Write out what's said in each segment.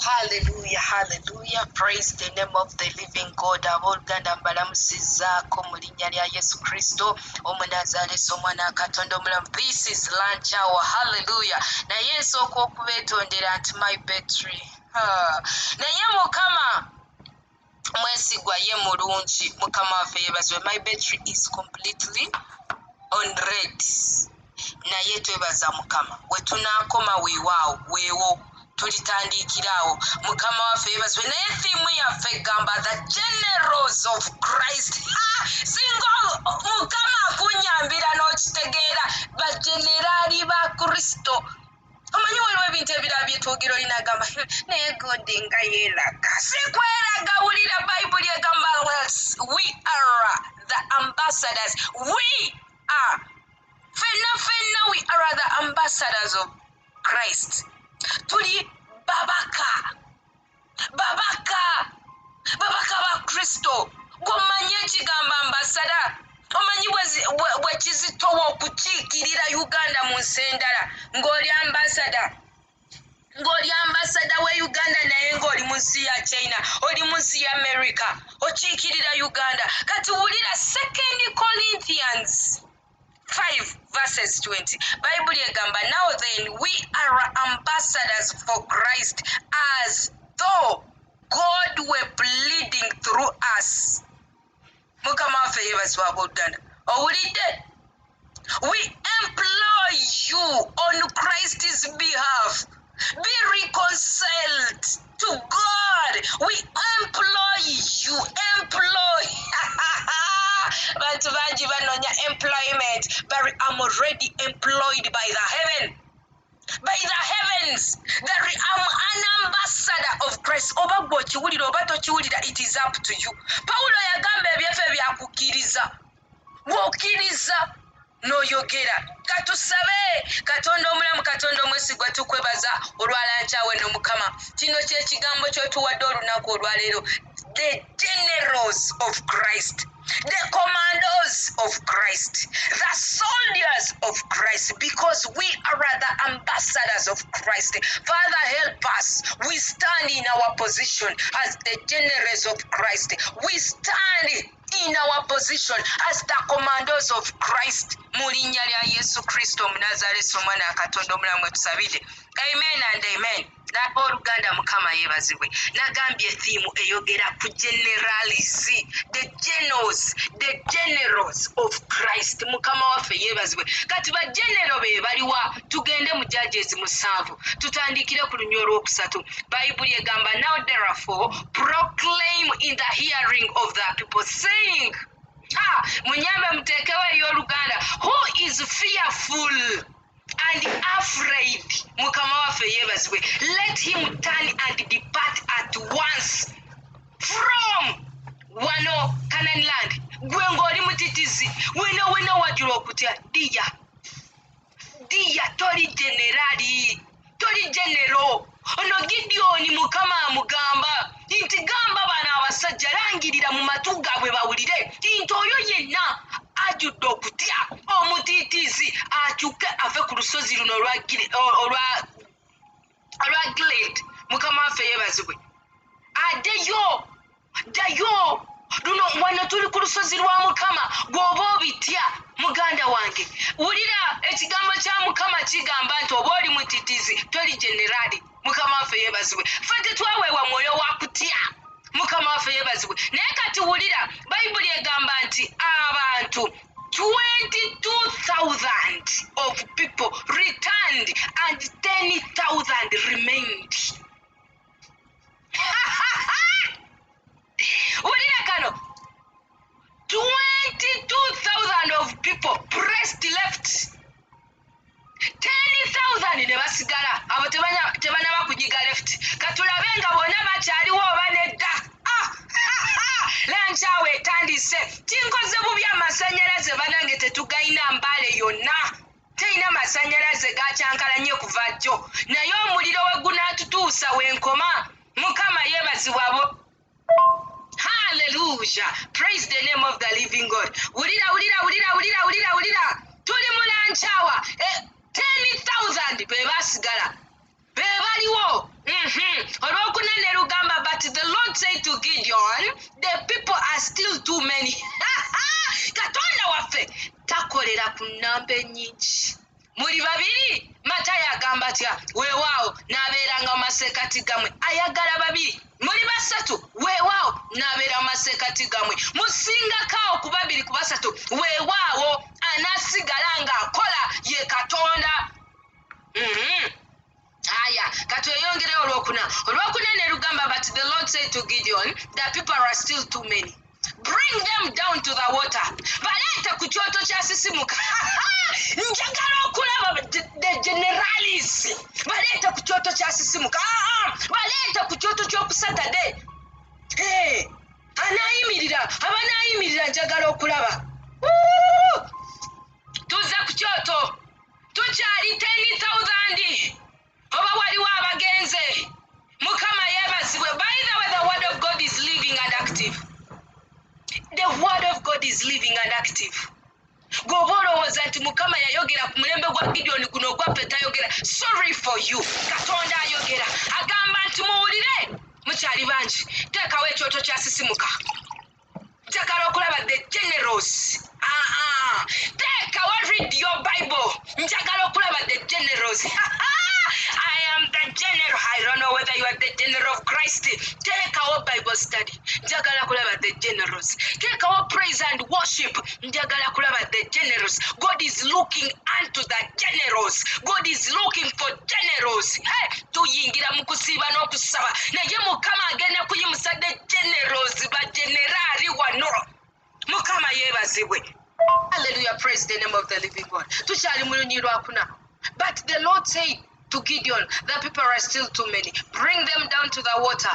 Hallelujah, hallelujah. Praise the name of the living God. Abooluganda mbalamusizaako mu linnya lya Yesu Kristo Omunnazaaleesi omwana Katonda omulamu. This is lunch hour. Hallelujah. Naye nsooka okubeetondera nti my battery. Naye Mukama mwesigwa ye mulungi. Mukama waffe yeebazibwe. My battery is completely on red. Naye twebaza Mukama. We tunaakoma weewaawo weewo. Tulitandikirawo. Mukama waffe yeebazibwe. Naye ttiimu yaffe egamba the generals of Christ. Singa Mukama akunyambira n'okitegeera bajenerali ba Kristo. Omanyi waliwo ebintu ebirala bye twogera olina agamba naye godi nga yeeraga. Si kweraga, wulira Bayibuli egamba we are the ambassadors. We are. Fenna we are the ambassadors of Christ. Tuli babaka ba Kristo. Gomanyi ekigamba ambasada. Omanyi bwe kizitowa okukiikirira Uganda mu nsi endala ng'oli ambasada we Uganda naye ng'oli mu nsi ya China, oli mu nsi ya America, okiikirira Uganda. Kati wulira 2 Corinthians 5 verses 20. Bible egamba, now then we are ambassadors for Christ, as though God were pleading through us. Mukama waffe yeebazibwe abooluganda. Owulidde? We employ you on Christ's behalf. Be reconciled to God. We employ you. Bantu bangi banoonya employment, but I'm already employed by the heaven. By the heavens, that I'm an ambassador of Christ. Oba gwe okiwulira oba tokiwulira, it is up to you. Paulo yagamba ebyaffe byakukkiriza. Bw'okkiriza n'oyogera. Katusabe. Katonda omulamu, Katonda omwesigwa, tukwebaza olwalancawe no Mukama. Kino kye kigambo ky'otuwadde olunaku olwaleero. The generals of Christ, the commandos of Christ, the soldiers of Christ, because we are the ambassadors of Christ. Father, help us. We stand in our position as the generals of Christ. We stand in our position as the commandos of Christ. Mu linnya lya Yesu Kristo Omunnazaaleesi omwana wa Katonda omulamu tusabire. Amen and amen. Oluganda Mukama yeebazibwe. Nagambye theme eyogera ku generals, the generals of Christ. Mukama waffe yeebazibwe. Kati ba general be baliwa? Tugende mu Judges 7. Tutandikire ku lunya olwokusatu. Bayibuli egamba, now therefore proclaim in the hearing of the people, saying, munyambe muteekewo ey'oluganda, who is fearful and afraid, Mukama waffe yeebazibwe, let him turn and depart at once from wano Canaan land. Gwe ng'oli mutitizi, wena wajula okutya, diya toli general. Ono Gideoni Mukama amugamba nti gamba bano abasajja langirira mu matu gaabwe bawulire nti oyo yenna ajudde okutya omutiitiizi akyuke ave ku lusozi luno olwa Gilead. Mukama waffe yeebazibwe. Ddayo luno wano tuli ku lusozi lwa Mukama. Bw'oba obitya muganda wange, wulira ekigambo kya Mukama kigamba nti oba oli mutiitiizi toli generali. Mukama waffe yeebazibwe. Ffe tetwaweebwa mwoyo wa kutya. Mukama waffe yeebazibwe. Naye kati wulira Bayibuli egamba nti abantu 22,000 of people returned and 10,000 remained. Wulira kano, 22,000 of people pressed left, 10,000 ne basigala. Abo tebanaba kunyiga left. Katulabe nga bonna bakyaliwo oba nedda. Lancawe etandise. Tinkoze bubi amasannyalaze banange tetugayina Mbale yonna. Teyina masannyalaze gakyankalanye kuva jjo. Naye omuliro we gunaatutuusa wenkoma. Mukama yeebazibwe abo. Hallelujah. Praise the name of the living God. Wulira. Tuli mu lancawa. 10,000 be basigala. Be baliwo. Olw'oku the Lord said to Gideon, the people are still too many. Katonda waffe takolera ku nnamba ennyingi. Muri babiri Matayo agamba atya weewaawo n'abeeranga mu maseekati gammwe ayagala babiri. Muri basatu weewaawo n'abeera mu maseekati gammwe. Musingakaawo ku babiri ku basatu weewaawo anaasigala ng'akola ye Katonda. Aya katweyongere olwokuna ne lugamba but the Lord said to Gideon that people are still too many. Bring them down to the water. Baleeta ku kyoto kyasisimuka. Njagala okulaba the generalis. Baleeta ku kyoto kyasisimuka. Baleeta ku kyoto ky'okusatade. Abanaayimirira njagala okulaba. Tuze ku kyoto. Tukyali 10,000. Oba waliwo abagenze. Mukama yeebazibwe. By the way, the word of God is living and active. The word of God is living and active. Gwoba olowooza nti Mukama yayogera ku mulembe gwa Gideon guno ogwaffe tayogera. Sorry for you. Katonda ayogera. Agamba nti muwulire mukyali bangi. Teekawo ekyoto kyasisimuka. Njagala okulaba the generals. Teekawo read your Bible. Njagala okulaba the generals. I am the general. I don't know whether you are the general of Christ. Take our Bible study. Njagala kulaba the generals. Take our praise and worship. Njagala kulaba the generals. God is looking unto the generals. God is looking for generals. Hey, tuyingira mu kusiiba n'okusaba. Naye Mukama agenda kuyimusa the generals ba generali wano. Mukama yeebazibwe. Hallelujah, praise the name of the living God. Tukyali mu lunyiriro akuna. But the Lord said to Gideon, the people are still too many. Bring them down to the water.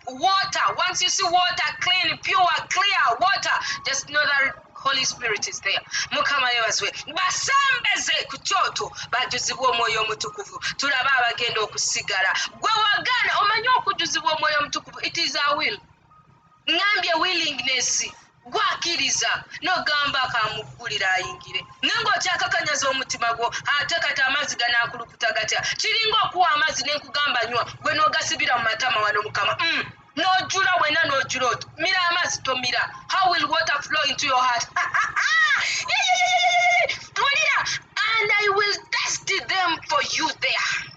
Water. Once you see water, clean, pure, clear water, just know that Holy Spirit is there. Mukama yebazwe. Basambeze ku kyoto bajuzibwa omwoyo omutukuvu. Tulaba abagenda okusigala. Gwe wagana omanyi okujuzibwa omwoyo omutukuvu. It is our will. Ngambye willingness. Gwakiriza n'ogamba akamuggulira ayingire. Nenga okyakakanyaza omutima gwo ate kati amazzi ganaakulukuta gatya. Kiringa okuwa amazzi ne nkugamba nywa gwe n'ogasibira mu matama wano Mukama. N'ojjula wena n'ojjula oto. Mira amazzi tomira. How will water flow into your heart? And I will test them for you there.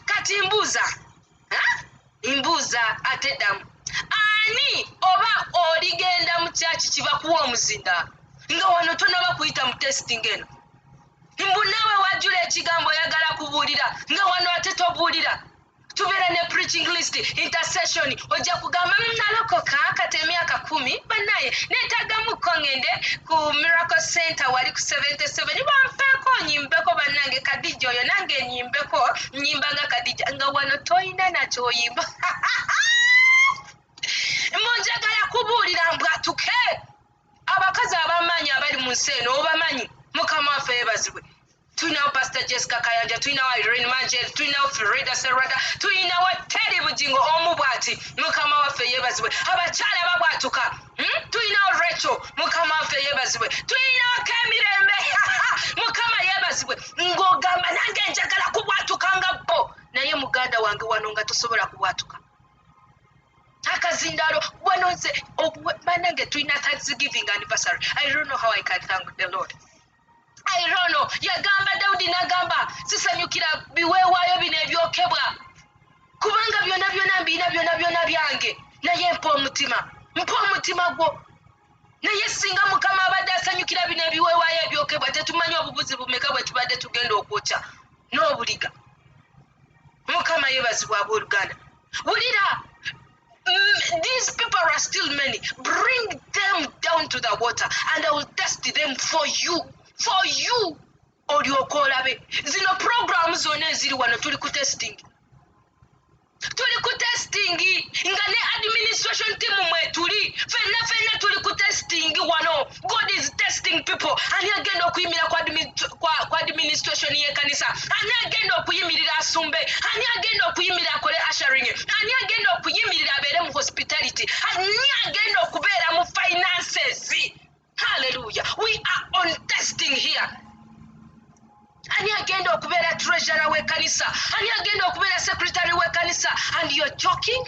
Kati mbuuza ate ddamu. Ani oba oligenda mu kyaki kibakuwa omuzinda nga wano tonaba kuyita mu testing eno. Mbu naawe wajjula ekigambo oyagala kubuulira nga wano ate tobuulira. Tubeera ne preaching list, intercession, ojja kugamba nalokoka kati emyaka 10 bannaye neetagamuko ngende ku Miracle Center wali ku 77 bampeeko nyimbeko bannange Kadija oyo nange nyimba nga Kadija nga wano toyina nakyoyimba. Njagala kubuulira mbwatuke abakazi abamanyi abali mu nsi eno obamanyi. Mukama waffe yeebazibwe. Tulinawo Pastor Jessica Kayanja, tulinawo Irene Manjel, tulinawo Frida Serrata, tulinawo Teddy Bugingo omu bw'ati. Mukama waffe yeebazibwe. Abakyala babwatuka. Tulinawo Rachel. Mukama waffe yeebazibwe. Tulinawo Kemirembe. Mukama yeebazibwe. Ng'ogamba nange njagala kubwatuka nga bo. Naye muganda wange wano nga tosobola kubwatuka. Akazindalo wanoze banange tulina Thanksgiving anniversary. I don't know how I can thank the Lord. I don't know. Yagamba Daudi nagamba sisanyukira biweewaayo bino ebyokebwa kubanga byonna mbina byonna byange. Naye mpa omutima gwo. Naye singa Mukama abadde asanyukira bino ebiweewaayo ebyokebwa tetumanyi obubuzi bumeka bwe tubadde tugenda okwokya n'obuliga. Mukama yeebazibwa abooluganda. Wulira. These people are still many. Bring them down to the water and I will test them for you. For you. Olyoka olabe. Zino programs zonna eziri wano tuli ku testing. Nga ne administration team mwetuli. Fenna tuli ku testing wano. God is testing people. Ani agenda okuyimira kwa administration y'ekkanisa. Ani agenda okuyimirira asumbe. Ani agenda okuyimirira akole ushering. Ani agenda okuyimirira abeere mu hospitality. Ani agenda okubeera mu finances. Hallelujah. We are on testing here. ani agenda okubeera treasurer w'ekkanisa, ani agenda okubeera secretary w'ekkanisa, and you're joking?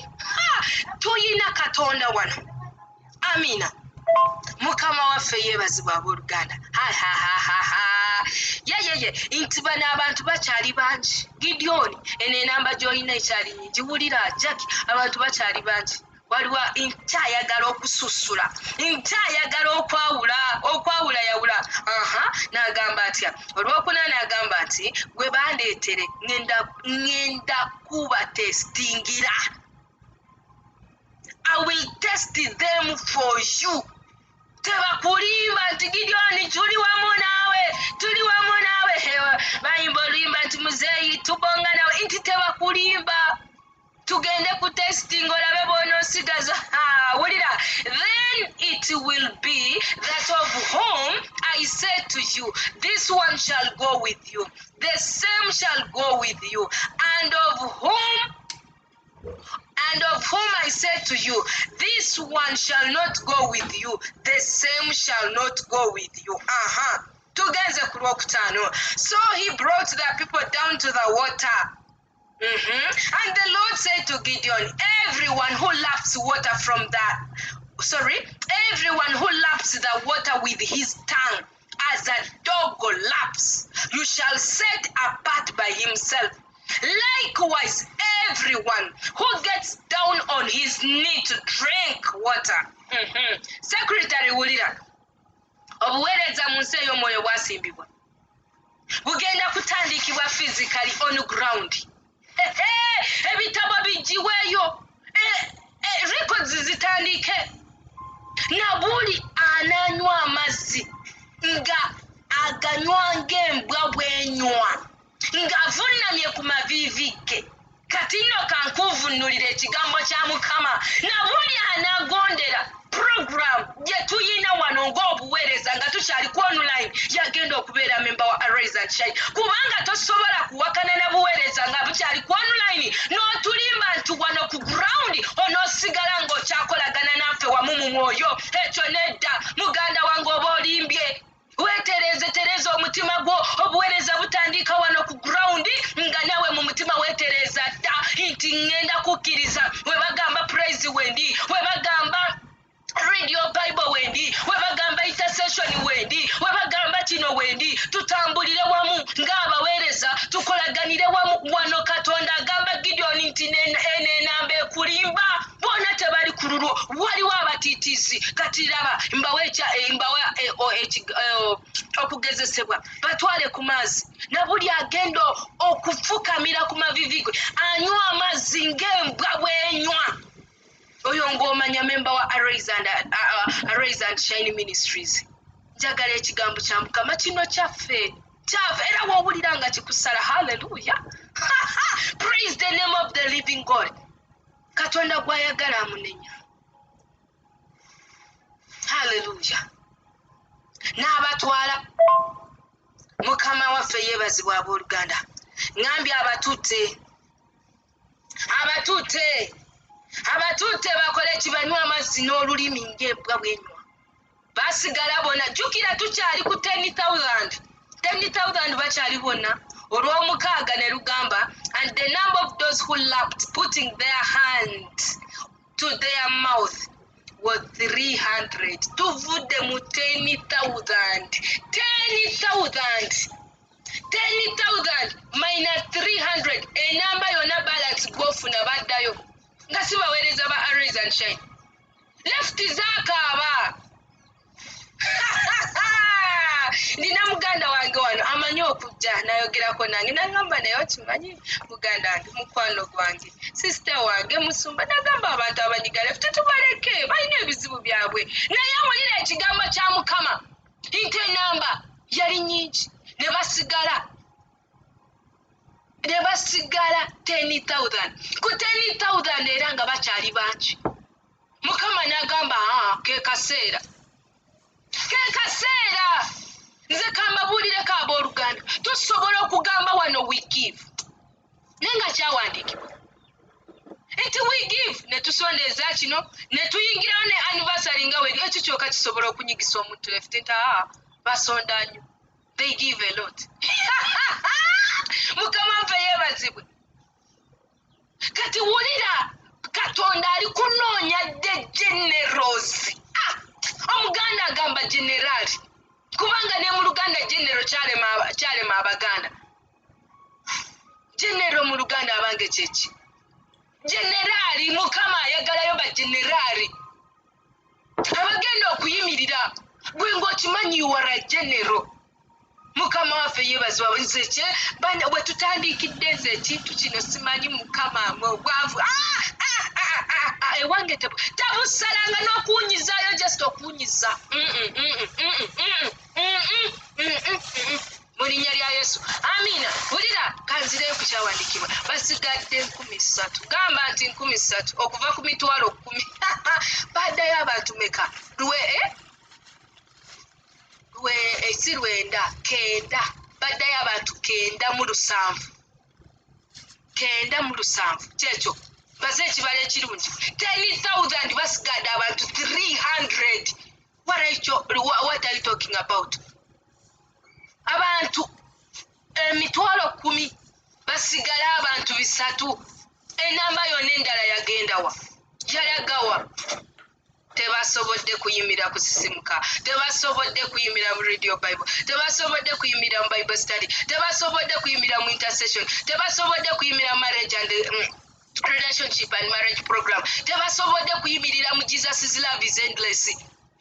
Tuyina Katonda wano. Amina. Mukama waffe yeebazibwa abooluganda. Ye nti bano abantu bakyali bangi. Gideon eno enamba gy'olina ekyali nnyingi. Wulira Jackie, abantu bakyali bangi. Waliwo nkyayagala okususula, nkyayagala okwawula yawula. N'agamba atya olwokuna n'agamba nti gwe bandeetere ngenda kuba testingira. I will test them for you. Tebakulimba nti Gideon tuli wamu naawe. Bayimba oluyimba nti muzeeyi tubonga nawe, nti tebakulimba. Tugende ku testing olabe bw'onoosigaza. Wulira, then it will be that of whom I say to you, this one shall go with you, the same shall go with you, and of whom I say to you, this one shall not go with you, the same shall not go with you. Tugenze ku lwokutaano. So he brought the people down to the water. And the Lord said to Gideon, everyone who laps the water with his tongue, as a dog laps, you shall set apart by himself. Likewise, everyone who gets down on his knee to drink water. Secretary wulira, obuweereza mu nsi ey'omwoyo bwasimbibwa. Bugenda kutandikibwa physically on ground. Ebitabo bijiweeyo, records zitandike. Na buli ananywa amazzi nga aganywa ng'embwa bw'enywa, ng'avunnamye ku maviivi ge. Kati nno kankuvunnulira ekigambo kya Mukama. Na buli anagondera program gye tuyina wano ng'obuweereza nga tukyali ku online, yagenda okubeera memba wa Arise and Shine. Kubanga tosobola kuwakana na buweereza nga bukyali ku online, n'otulimba nti wano ku ground onoosigala ng'okyakolagana naffe wamu mu mwoyo. Ekyo nedda, muganda wange oba olimbye. Weetereza omutima gwo, obuweereza butandika wano ku ground, nga nawe mu mutima weetereza dda nti ngenda kukkiriza. We bagamba praise wendi, we bagamba read your Bible wendi, we bagamba intercession wendi, we bagamba kino wendi, tutambulire wamu ng'abaweereza, tukolaganire wamu. Wano Katonda agamba Gideon nti enamba ekulimba, bona tebali ku lulwo, waliwo abatiitizi. Kati laba mbawa okugezesebwa, batwale ku mazzi. Na buli agenda okufukamira ku mavivi gwe, anywa amazzi ng'embwa bw'enywa. Oyo ng'omanya memba wa Arise and Shine Ministries. Njagala ekigambo kya Mukama kino kyaffe era woowulira nga kikusala. Hallelujah. Praise the name of the living God. Katonda gw'ayagala amunenya. Hallelujah. N'abatwala. Mukama waffe yeebazibwa abooluganda. Ngambye abatutte bakole ekibanywa amazzi n'olulimi ng'embwa bw'enywa. Basigala bonna. Jjukira tukyali ku 10,000 bakyali bonna. Olw'omukaaga ne lugamba, and the number of those who lapped, putting their hand to their mouth, was 300. Tuvudde mu 10,000. 10,000 minus 300. Enamba yonna balance gw'ofuna baddayo. Nga si baweereza ba Arise and Shine. Left zaakaaba. Nina muganda wange wano amanyi okujja nayogerako nange, nagamba naye okimanyi muganda wange, mukwano gwange, sisita wange Musumba, nagamba abantu abanyiga left tubaleke, balina ebizibu byabwe. Naye awulira ekigambo kya Mukama nti enamba yali nnyingi, ne basigala 10,000. Ku 10,000 era nga bakyali bangi. Mukama n'agamba ke kaseera. Nze kambabuulireko abooluganda, tusobola okugamba wano we give, naye nga kyawandiikibwa nti we give, ne tusondeeza kino, ne tuyingirawo ne anniversary nga weri. Ekyo kyokka kisobola okunyigisa omuntu left nti basonda nnyo. they give a lot. Mukama mpe yebazibwe. Kati wulira Katonda ali kunoonya the generals. Omuganda agamba general. Kubanga ne mu Luganda general kyalema Abaganda. General mu Luganda abange kyeki. Generali Mukama ayagalayo ba generali. Abagenda okuyimirira gwe ng'okimanyi wara general. Mukama waffe yeebazibwa nze bwe tutandikidde nze ekintu kino simanyi Mukama mugwavu. Ewange tabusalanga n'okuwunyizaayo just okuwunyiza. Mu linnya lya Yesu. Amina. Wulira kanzireyo ku kyawandiikibwa. Basigadde 3,000. Gamba nti 3,000 okuva ku mitwalo 10. Baddayo abantu meka? Si 9. Baddayo abantu 9,700. 9,700. Kyekyo. Baze ekibala ekirungi. 10,000 basigadde abantu 300. What are you talking about? Abantu emitwalo 10 basigala abantu 3. Enamba yonna endala yagenda wa? Yalagawa. Tebasobodde kuyimira kusisimuka. Tebasobodde kuyimira mu Radio Bible. Tebasobodde kuyimira mu Bible study. Tebasobodde kuyimira mu intercession. Tebasobodde kuyimira marriage and relationship and marriage program. Tebasobodde kuyimirira mu Jesus' love is endless.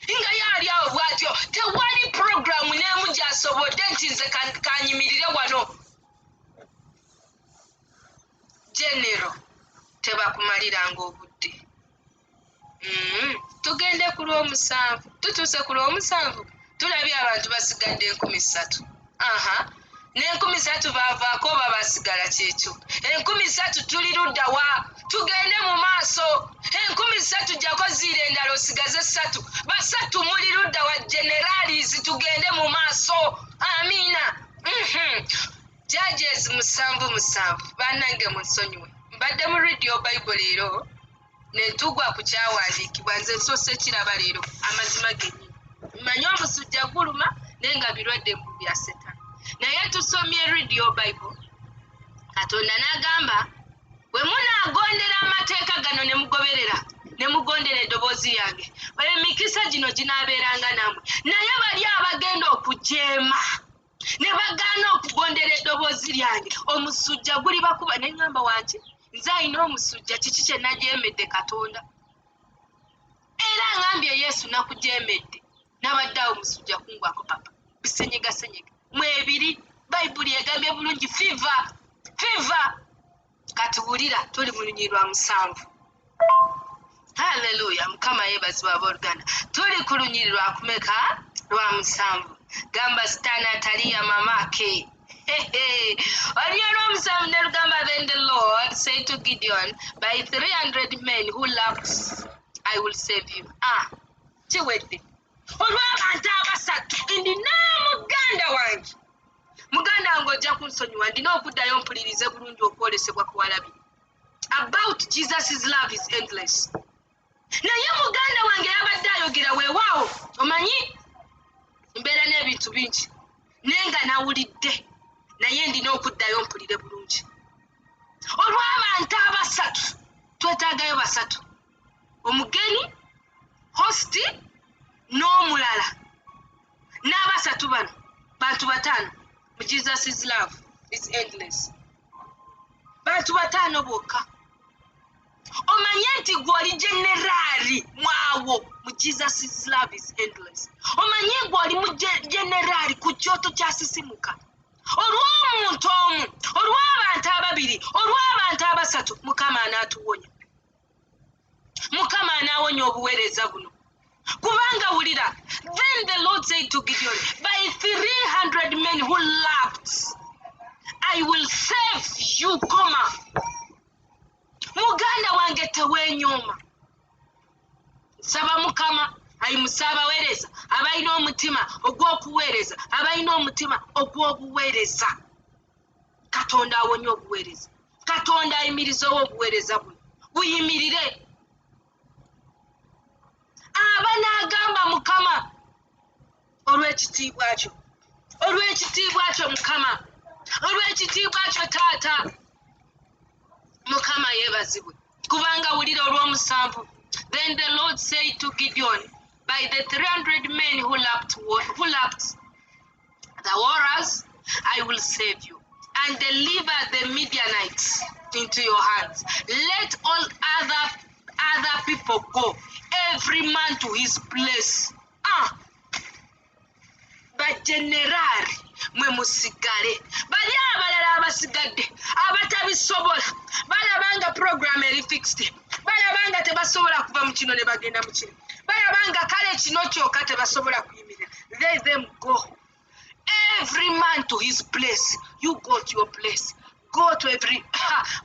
Inga yali awo bwatyo tewali program n'emu gy'asobodde nti nze kanyimirire wano. General tebakumaliranga obudde. Tugende ku Lwomusanvu. Tutuuse ku Lwomusanvu. Tulabye abantu basigadde 3,000. Ne3,000 baavaako oba basigala kyekyo. 3,000 tuli ludda wa? Tugende mu maaso. 3,000 gyako ziira endala osigaze 3. Ba 3 muli ludda wa generalis. Tugende mu maaso. Amina. Judges 7. Bannange munsonyiwe. Mbadde mu Radio Bible leero. Netugwa ku kyawandiikibwa nze nsoose kiraba leero amazima gennyini. Mmanyi omusujja guluma naye nga birwadde mu bya Setaani. Naye tusomye Radio Bible. Katonda n'agamba bwe munaagondera amateeka gano ne mugoberera ne mugondera eddoboozi lyange emikisa gino ginaabeeranga nammwe. Naye bali abagenda okujeema ne bagaana okugondera eddoboozi lyange omusujja guli bakuba. Ne ngamba wangi nze alina omusujja kiki kye najeemedde Katonda? Era ngambye Yesu nakujeemedde n'abadde awo omusujja kungwako papa bisenyiga mwebiri. Bayibuli egambye bulungi fiva. Kati wulira tuli mu lunyiri lwa 7. Haleluya. Mukama yeebazibwa abooluganda. Tuli ku lunyiri lwa kumeka? Lwa 7. Gamba Sitaani ataliya mamake. Olunyiri lw'omusanvu ne lugamba then the Lord said to Gideon, by 300 men who laughed I will save you. Kiwedde. Olw'abantu 3 ndina muganda wange. Muganda wange ojja kunsonyiwa ndina okuddayo mpulirize bulungi okwolesebwa kuwalabi. About Jesus' love is endless. Naye muganda wange yabadde ayogera weewaawo. Omanyi mbeera n'ebintu bingi naye nga nawulidde naye ndina okuddayo mpulire bulungi. Olw'abantu 3 twetaagayo 3. Omugeni, hosti n'omulala. N'aba3 bano bantu 5 mu Jesus' love is endless. Bantu 5 bokka. Omanye nti gw'oli generali mwawo mu Jesus' love is endless. Omanye gw'oli mu generali ku kyoto kyasisimuka. Olw'omuntu omu, olw'abantu 2, olw'abantu 3, Mukama anaatuwonya. Mukama anaawonya obuweereza buno. Kubanga wulira, then the Lord said to Gideon, by 300 men who laughed, I will save you, Muganda wange teweenyooma. Saba Mukama ayimusa abaweereza abalina omutima ogw'okuweereza, abalina omutima ogw'obuweereza. Katonda awonya obuweereza. Katonda ayimirizewo obuweereza buno. Buyimirire. Aba n'agamba Mukama olw'ekitiibwa kyo. olw'ekitiibwa kyo Mukama, olw'ekitiibwa kyo Taata. Mukama yeebazibwe kubanga wulira olw'omusanvu. Then the Lord said to Gideon, by the 300 men who lapped the waters, I will save you and deliver the Midianites into your hands. Let all other people go, every man to his place. Bajenerali mwe musigale, bali abalala abasigadde abatabisobola balabanga program eri fixed, balabanga tebasobola kuva mu kino ne bagenda mu kino, balabanga kale kino kyokka tebasobola kuyimirira. Let them go, every man to his place. You go to your place, go to every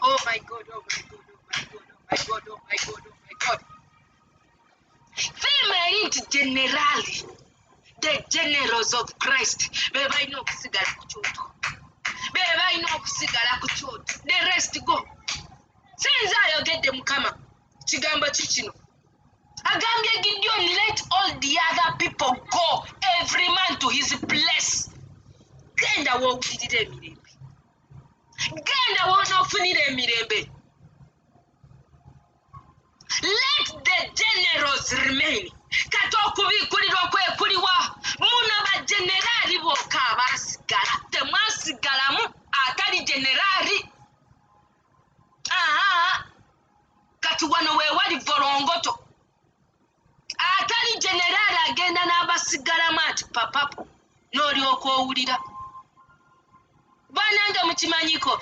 oh my God, oh my God, oh my God, oh my God, oh my God, oh my God. Fema erinti generali, the generals of Christ, be balina okusigala ku kyoto, be balina okusigala ku kyoto, the rest go. Sinza ayogedde Mukama kigambo kikino, agambye Gideon, let all the other people go, every man to his place. Genda woowulirira emirembe, genda wonoofunira emirembe. Let the generals remain. Kati okubiikulirwa kwekuliwa muno bajenerali bokka abaasigala, temwasigalamu atali jenerali. Kati wano weewali volongoto, atali jenerali agenda n'abasigalamu ati papapu n'olyoka owulira. Bananga mukimanyiko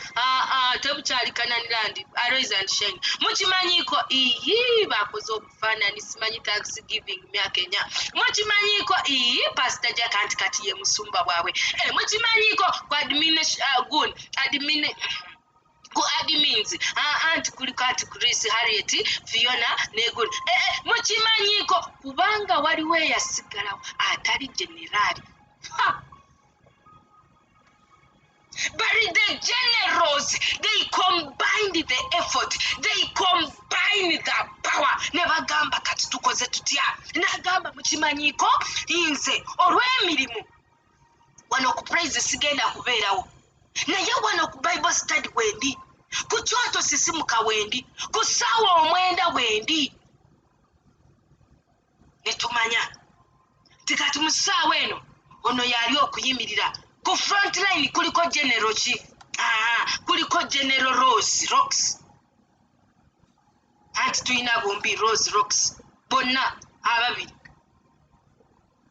tebukyali Kananirandi, Arise and Shine. Mukimanyiko bakoze okufaanani simanyi Thanksgiving myaka enya. Mukimanyiko Pastor Jack anti kati ye musumba bwawe. Mukimanyiko ku admins anti kuliko ati Chris, Harriet, Fiona negun. Mukimanyiko kubanga waliwo eyasigalawo atali generali. But the generals, they combined the effort, they combined the power. Nebagamba kati tukoze tutya. Nagamba mukimanyiko inze olw'emirimu wano ku praise sigenda kubeerawo, naye wano ku Bible study wendi, ku kyoto sisimuka wendi, ku ssaawa 9 wendi. Netumanya tikati mu ssaawa eno ono yali okuyimirira ku front line. Kuliko general ki? Kuliko General Rose Rocks. Anti tuyina bombi Rose Rocks bonna ababiri.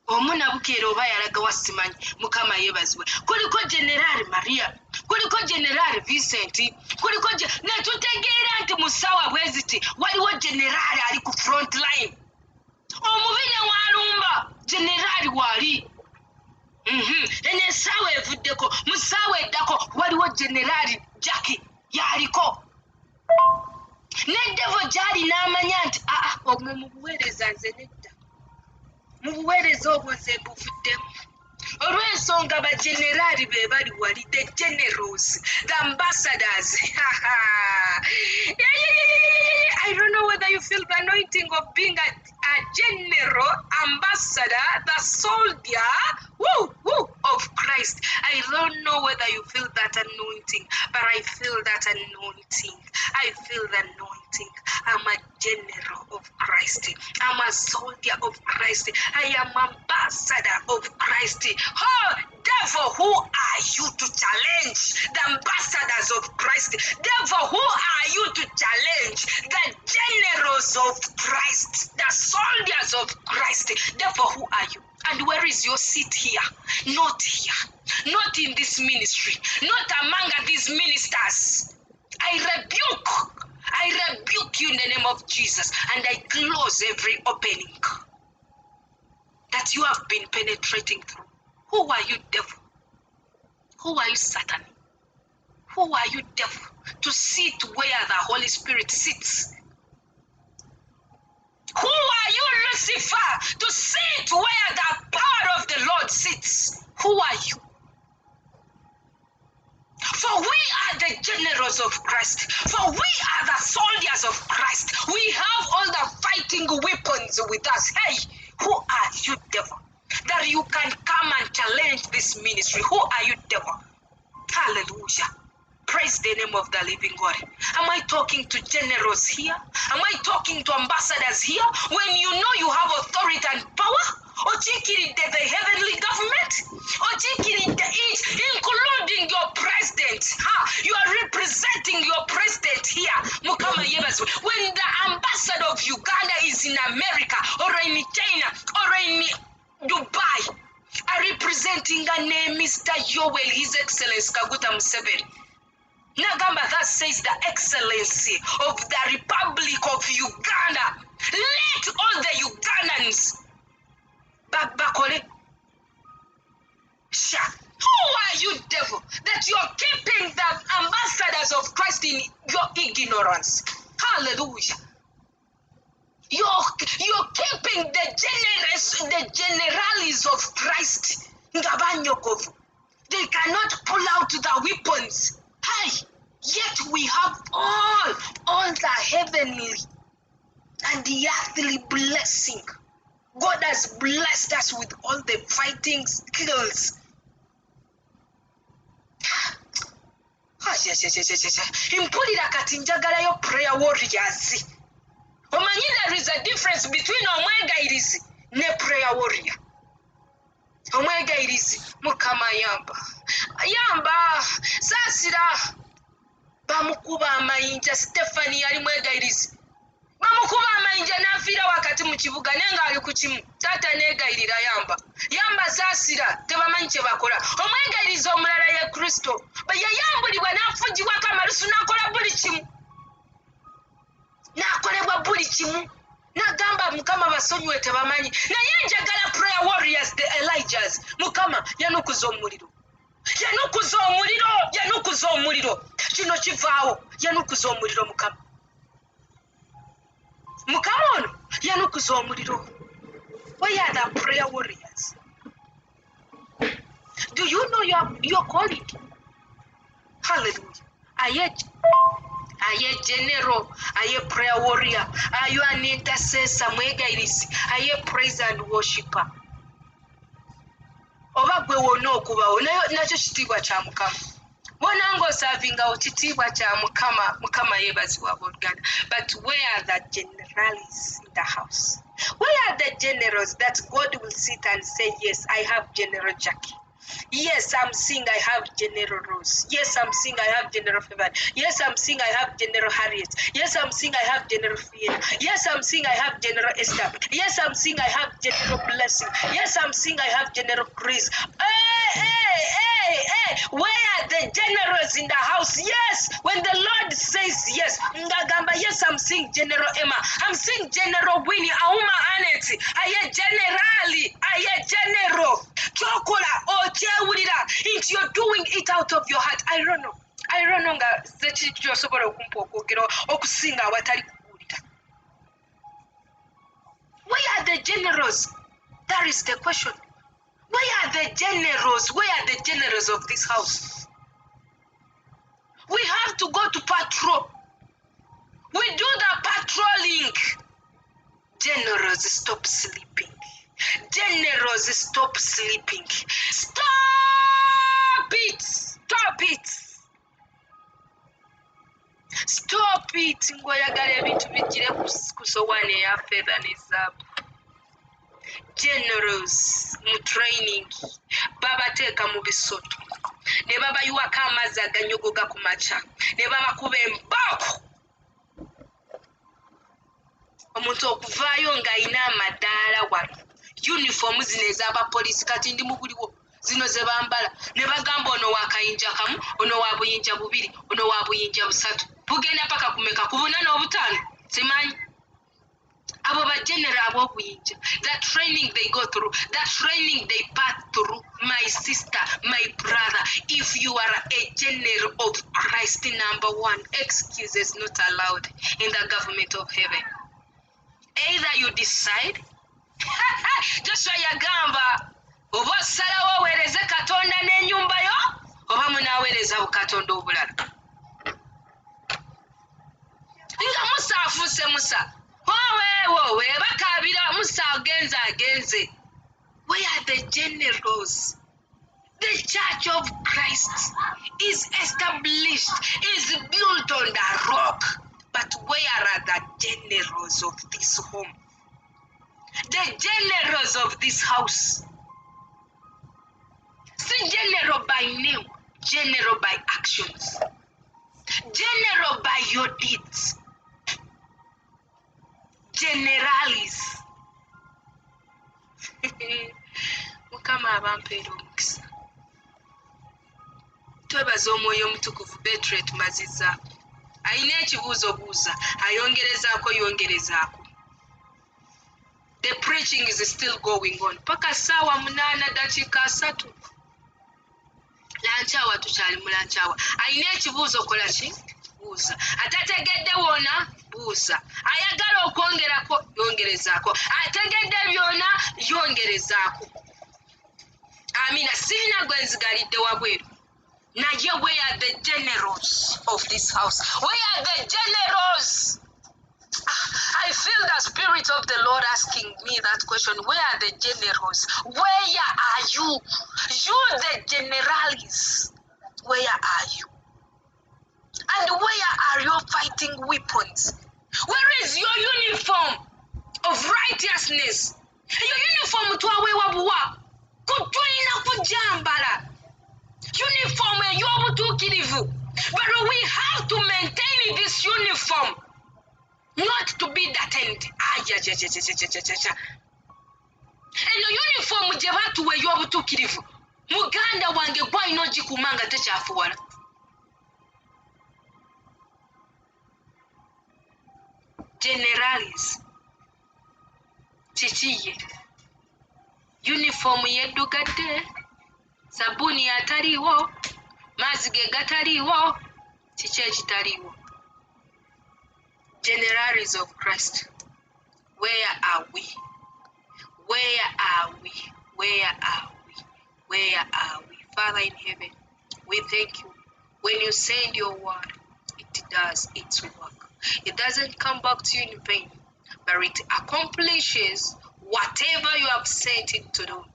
Omu nabukeera oba yalaga wasimanyi. Mukama yeebazibwe. Kuliko General Maria, kuliko General Vincent, kuliko netutegeera nti mu ssaawa bwe ziti waliwo generali ali ku front line. Omubi ne walumba generali waali. Ene ssaawa evuddeko, mu ssaawa eddako waliwo generali Jackie yaliko. Ne devo gyali n'amanya nti omwo mu buweereza nze nedda, mu buweereza obwo nze buvuddemu. Olw'ensonga bajenerali be bali wali, the generals, the ambassadors. I don't know whether you feel the anointing of being a general, ambassador, the soldier of Christ. I don't know whether you feel that anointing, but I feel that anointing. I feel the anointing. I'm a general of Christ. I'm a soldier of Christ. I am ambassador of Christ. Oh, devil, who are you to challenge the ambassadors of Christ? Devil, who are you to challenge the generals of Christ, the soldiers of Christ? Devil, who are you? And where is your seat here? Not here. Not in this ministry. Not among these ministers. I rebuke you in the name of Jesus, and I close every opening that you have been penetrating through. Who are you, devil? Who are you, Satan? Who are you, devil, to sit where the Holy Spirit sits? Who are you, Lucifer, to sit where the power of the Lord sits? Who are you? For we are the generals of Christ. For we are the soldiers of Christ. We have all the fighting weapons with us. Hey, who are you, devil? that you can come and challenge this ministry. Who are you, devil? Hallelujah. Praise the name of the living God. Am I talking to generals here? Am I talking to ambassadors here? When you know you have authority and power, the heavenly government, including your president. You are representing your president here. When the ambassador of Uganda is in America or in China or in Dubai, are representing a name Mr. Yoweri, His Excellency Kaguta Museveni. Nagamba, that says the excellency of the Republic of Uganda. Let all the Ugandans bakole. Sha. Who are you, devil, that you're keeping the ambassadors of Christ in your ignorance? Hallelujah. You're keeping the generals of Christ. They cannot pull out the weapons. Hey, yet we have all the heavenly and the earthly blessing. God has blessed us with all the fighting skills. Impulira kati njagalayo prayer warriors. Omanyi there is a difference between omwegayirizi ne prayer warrior. Omwegayirizi Mukama yamba saasira bamukuba amayinja. Stephanie yali mwegayirizi, bamukuba amayinja n'afiira wakati mu kibuga nenga ali ku kimu. Taata negayirira yamba saasira tebamanyi kye bakola. Omwegayirizi omulala ye Kristo yayambulibwa n'afugibwako amalusu n'akola buli kimu, n'akolebwa buli kimu. Nagamba Mukama basonyiwe tebamanyi. Naye njagala prayer warriors, the Elijahs. Mukama yanukuza omuliro, yanukuza omuliro. Kino kivaawo, yanukuza omuliro. Mukama ono yanukuza omuliro. Where are the prayer warriors? Do you know your calling? Hallelujah. Are you general? Are you prayer warrior? Are you an intercessor? Are you praise and worshiper? Oba gwe wonna okubawo nakyo kitiibwa kya Mukama. Wona ng'osaavingawo kitiibwa kya Mukama yeebazibwa abooluganda. But where are the generals in the house? Where are the generals that God will sit and say, yes, I have General Jackie. Yes, I'm seeing I have General Rose. Yes, I'm seeing I have General Fevan. Yes, I'm seeing I have General Harriet. Yes, I'm seeing I have General Fiona. Yes, I'm seeing I have General Esther. Yes, I'm seeing I have General Blessing. Yes, I'm seeing I have General Chris. Hey, where are the generals in the house? Yes, when the Lord says yes, Ngagamba, yes, I'm seeing General Emma. I'm seeing General Winnie, Auma Aneti. Aye General. Chokola, if you're doing it out of your heart, I don't know nga sekiki osobola okumpa okwogera okusinga awatali kuwulira. Where are the generals? That is the question. Where are the generals? Where are the generals of this house? We have to go to patrol. We do the patrolling. Generals, stop sleeping. Generals, stop sleeping. Stop it. Ngoyagala ebintu bijire ku sowaani eya fedha ne zaabu. Generals mu training babateeka mu bisoto ne babayiwako amazzi aganyogoga ku makya ne babakuba embaako. Omuntu okuvaayo ng'ayina amadaala wano, uniform zino ez'abapoliisi kati ndi mu buliwo zino ze bambala ne bagamba ono wa kayinja kamu, ono wa buyinja bubiri, ono wa buyinja busatu. Bugenda paka kumeka ku buna n'obutaano simanyi. Abo bagenera ab'obuyinja, that training they go through, that training they pass through. My sister, my brother, if you are a general of Christ, number one, excuses not allowed in the government of heaven. Either you decide Joshua yagamba oba osalawo oweereze Katonda n'ennyumba yo oba munaaweereza bukatonda obulala. Nga Musa afuuse Musa, woowe bakaabira Musa agenze. Where where the generals, the church of Christ is established, is built on the rock. But where are the generals of this home? The generals of this house? See, general by name, general by actions, general by your deeds, generalis. Mukama abampeera omukisa. Twebaza omwoyo omutukuvu Betret Maziza. Ayina ekibuuzo buuza, yongerezaako. The preaching is still going on. Paka sawa 8:3. Lanchawa tukyali mu lanchawa. Ayina ekibuuzo kola ki? Buuza. Atategedde wona buuza. Ayagala okwongerako yongerezaako. Ategedde byonna yongerezaako. Amina. Sirina gwe nzigalidde wabweru. Naye, where are the generals of this house? Where are the generals? I feel the Spirit of the Lord asking me that question. Where are the generals? Where are you? You, the generalis. Where are you? And where are your fighting weapons? Where is your uniform of righteousness? Your uniform twawewa buwa. Kutulina kujambala. Uniform eyobutuukirivu. But we have to maintain this uniform. Not to be darkened. And the uniform gye batuwa ey'obutuukirivu. Muganda wange gwalina ogikuuma nga tekyafuwala. Generalis. Kikiye. Uniform yeddugadde. Sabuni ataliiwo. Mazzi ge gataliiwo. Kiki ekitaliiwo? Generalis of Christ, where are we? Where are we? Where are we? Where are we? Father in heaven, we thank you. When you send your word, it does its work. It doesn't come back to you in vain, but it accomplishes whatever you have sent it to do.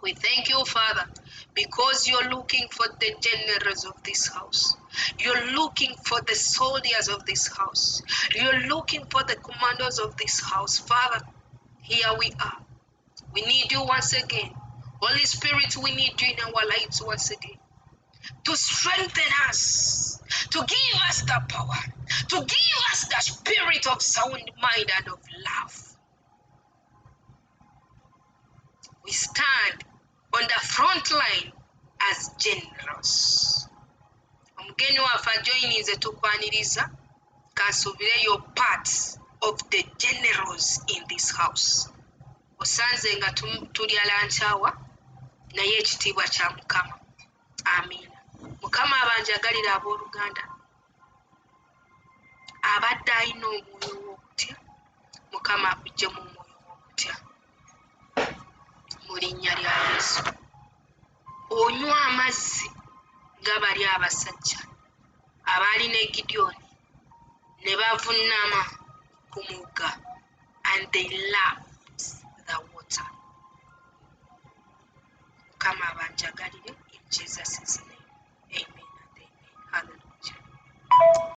We thank you, Father, because you're looking for the generals of this house. You're looking for the soldiers of this house. You're looking for the commanders of this house. Father, here we are. We need you once again. Holy Spirit, we need you in our lives once again. To strengthen us, to give us the power, to give us the spirit of sound mind and of love. We stand on the front line as generals. Omugeni waffe ajoyinize tukwaniriza kansuubireyo parts of the generals in this house. Osanze nga tuli alanchawa naye ekitiibwa kya Mukama. Amina. Mukama abanjagalira abooluganda. Abadde alina omwoyo w'okutya, Mukama akuggyeemu omwoyo w'okutya. Mu linnya lya Yesu. Onywa amazzi nga bali abasajja abaali ne Gideoni ne bavunnama ku mugga, and they lapped the water. Mukama abanjagalire in Jesus' name. Amen and amen. Hallelujah.